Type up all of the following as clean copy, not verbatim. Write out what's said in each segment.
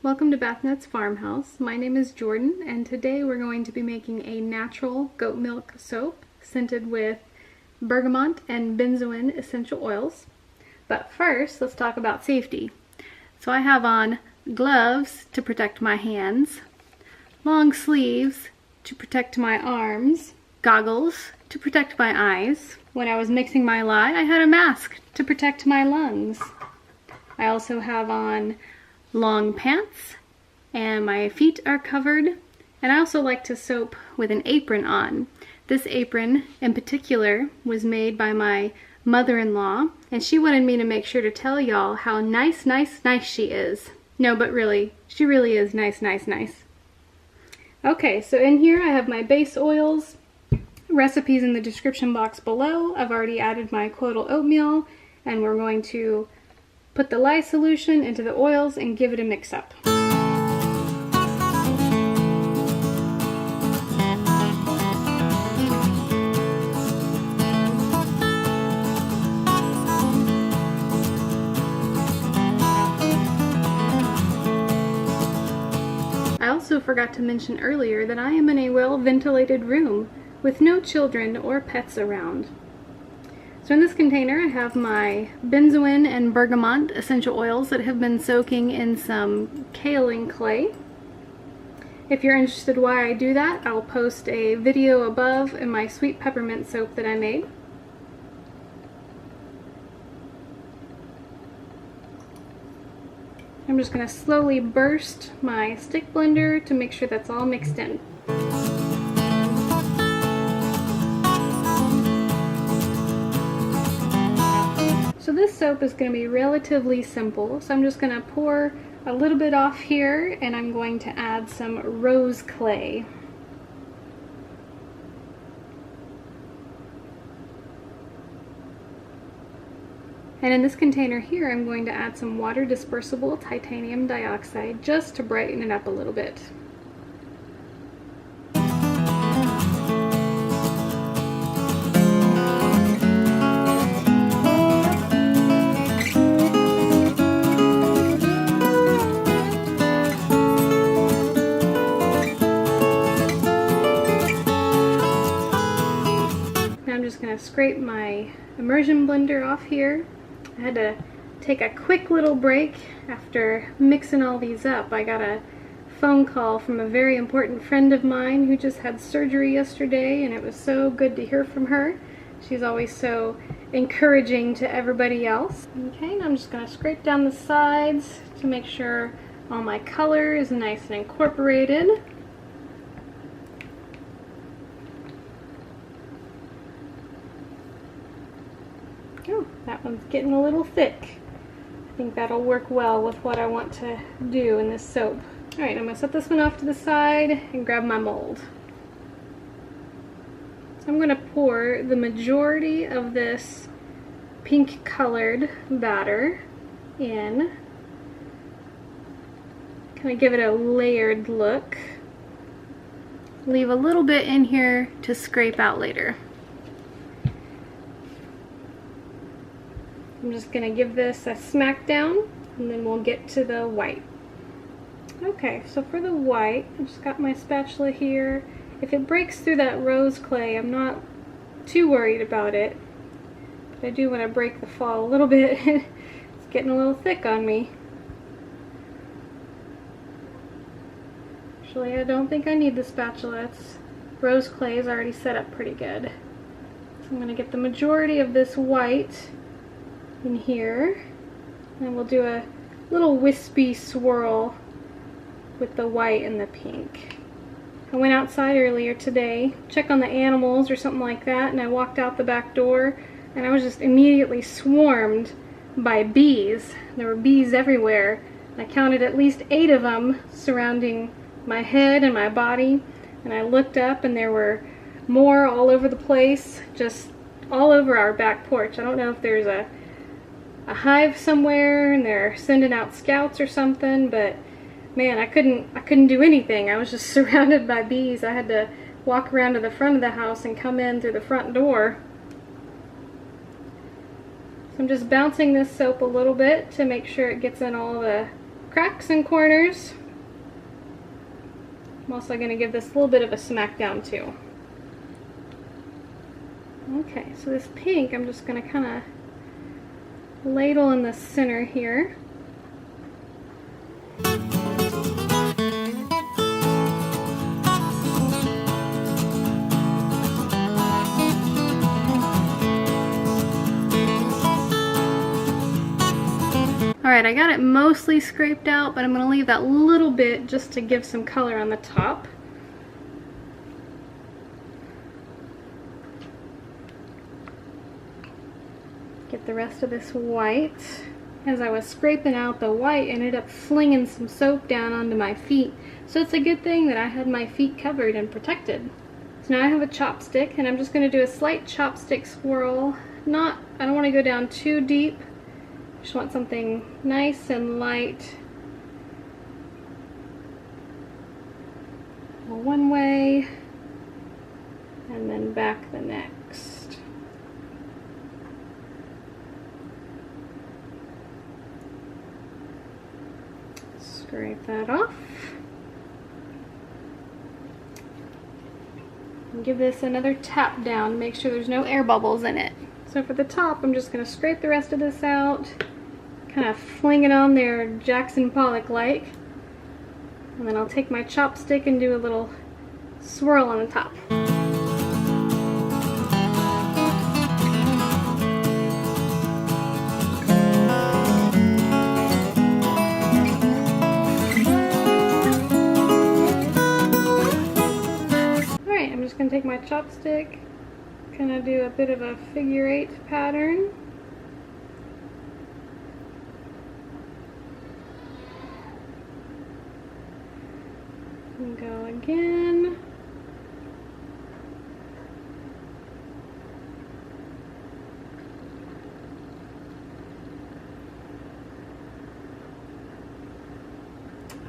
Welcome to Bath Nuts Farmhouse. My name is Jordan, and today we're going to be making a natural goat milk soap scented with bergamot and benzoin essential oils. But first, let's talk about safety. So I have on gloves to protect my hands, long sleeves to protect my arms, goggles to protect my eyes. When I was mixing my lye, I had a mask to protect my lungs. I also have on long pants, and my feet are covered, and I also like to soap with an apron on. This apron in particular was made by my mother-in-law, and she wanted me to make sure to tell y'all how nice she is. No, but really, she really is nice. Okay, so in here I have my base oils, recipes in the description box below. I've already added my colloidal oatmeal, and we're going to put the lye solution into the oils and give it a mix up. I also forgot to mention earlier that I am in a well-ventilated room with no children or pets around. So in this container I have my benzoin and bergamot essential oils that have been soaking in some kaolin clay. If you're interested why I do that, I'll post a video above in my sweet peppermint soap that I made. I'm just going to slowly burst my stick blender to make sure that's all mixed in. So this soap is going to be relatively simple, so I'm just going to pour a little bit off here, and I'm going to add some rose clay. And in this container here, I'm going to add some water dispersible titanium dioxide just to brighten it up a little bit. I'm just going to scrape my immersion blender off here. I had to take a quick little break after mixing all these up. I got a phone call from a very important friend of mine who just had surgery yesterday, and it was so good to hear from her. She's always so encouraging to everybody else. Okay, and I'm just going to scrape down the sides to make sure all my color is nice and incorporated. Oh, that one's getting a little thick. I think that'll work well with what I want to do in this soap. Alright, I'm going to set this one off to the side and grab my mold. So I'm going to pour the majority of this pink colored batter in. Kind of give it a layered look. Leave a little bit in here to scrape out later. I'm just going to give this a smack down, and then we'll get to the white. Okay, so for the white, I just got my spatula here. If it breaks through that rose clay, I'm not too worried about it. But I do want to break the fall a little bit. It's getting a little thick on me. Actually, I don't think I need the spatula. Rose clay is already set up pretty good. So I'm going to get the majority of this white in here, and we'll do a little wispy swirl with the white and the pink. I went outside earlier today, check on the animals or something like that, and I walked out the back door and I was just immediately swarmed by bees. There were bees everywhere. I counted at least 8 of them surrounding my head and my body, and I looked up and there were more all over the place, just all over our back porch. I don't know if there's a hive somewhere and they're sending out scouts or something, but man, I couldn't do anything. I was just surrounded by bees. I had to walk around to the front of the house and come in through the front door. So I'm just bouncing this soap a little bit to make sure it gets in all the cracks and corners. I'm also going to give this a little bit of a smack down too. Okay, so this pink I'm just going to kind of ladle in the center here. Alright, I got it mostly scraped out, but I'm going to leave that little bit just to give some color on the top. Get the rest of this white. As I was scraping out the white, I ended up flinging some soap down onto my feet. So it's a good thing that I had my feet covered and protected. So now I have a chopstick, and I'm just going to do a slight chopstick swirl. I don't want to go down too deep. Just want something nice and light. One way, and then back the next. Scrape that off. And give this another tap down, make sure there's no air bubbles in it. So for the top, I'm just going to scrape the rest of this out. Kind of fling it on there Jackson Pollock-like. And then I'll take my chopstick and do a little swirl on the top. Alright, I'm just going to take my chopstick, kind of do a bit of a figure 8 pattern. And go again.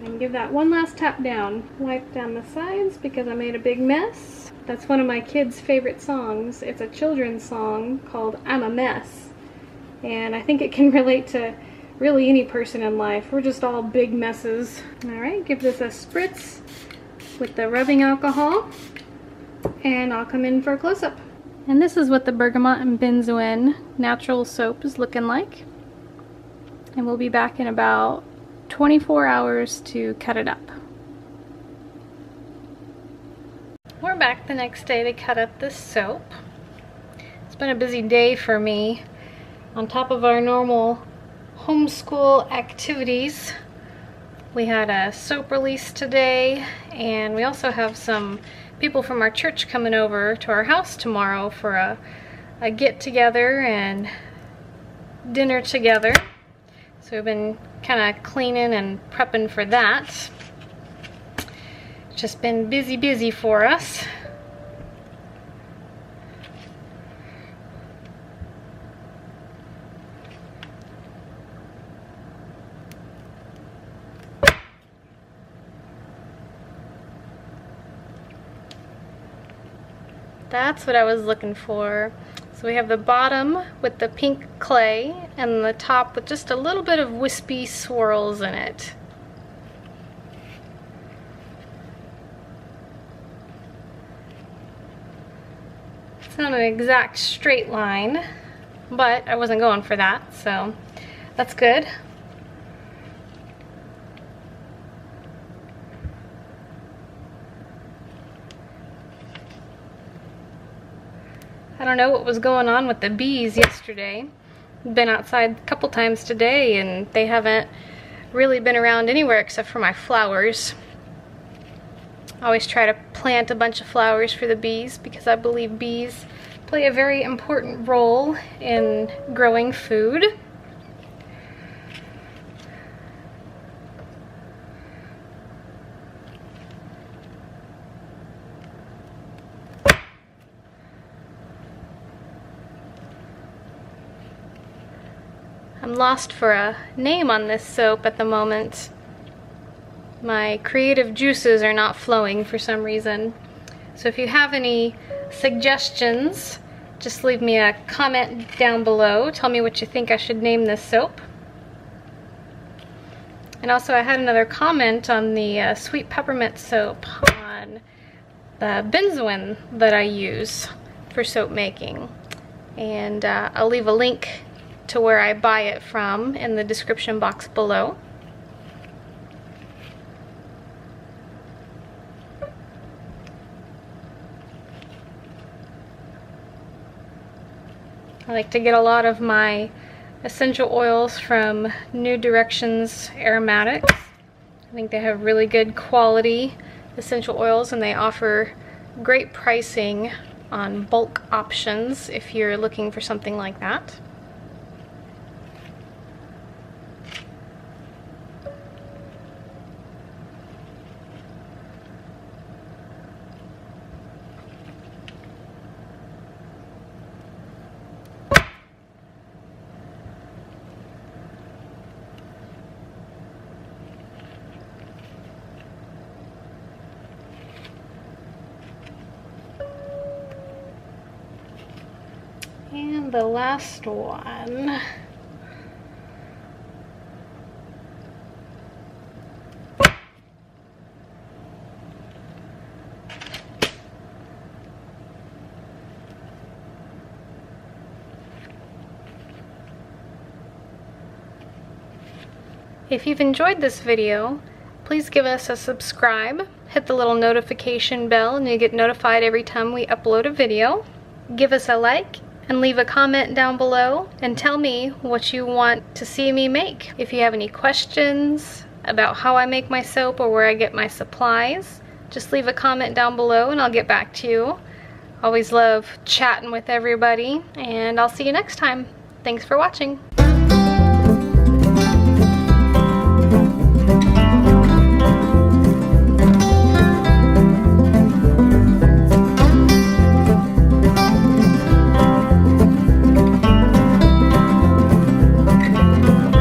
And give that one last tap down. Wipe down the sides because I made a big mess. That's one of my kids' favorite songs. It's a children's song called I'm a Mess. And I think it can relate to really any person in life. We're just all big messes. Alright, give this a spritz with the rubbing alcohol. And I'll come in for a close-up. And this is what the Bergamot and Benzoin natural soap is looking like. And we'll be back in about 24 hours to cut it up. We're back the next day to cut up this soap. It's been a busy day for me. On top of our normal homeschool activities, we had a soap release today, and we also have some people from our church coming over to our house tomorrow for a get-together and dinner together. So we've been kind of cleaning and prepping for that. It's just been busy for us. That's what I was looking for. So we have the bottom with the pink clay and the top with just a little bit of wispy swirls in it. It's not an exact straight line, but I wasn't going for that, so that's good. I don't know what was going on with the bees yesterday. Been outside a couple times today and they haven't really been around anywhere except for my flowers. I always try to plant a bunch of flowers for the bees because I believe bees play a very important role in growing food. I'm lost for a name on this soap at the moment. My creative juices are not flowing for some reason. So if you have any suggestions, just leave me a comment down below. Tell me what you think I should name this soap. And also I had another comment on the sweet peppermint soap on the benzoin that I use for soap making. And I'll leave a link to where I buy it from in the description box below. I like to get a lot of my essential oils from New Directions Aromatics. I think they have really good quality essential oils, and they offer great pricing on bulk options if you're looking for something like that. And the last one. If you've enjoyed this video, please give us a subscribe, hit the little notification bell, and you get notified every time we upload a video. Give us a like and leave a comment down below and tell me what you want to see me make. If you have any questions about how I make my soap or where I get my supplies, just leave a comment down below and I'll get back to you. Always love chatting with everybody, and I'll see you next time. Thanks for watching.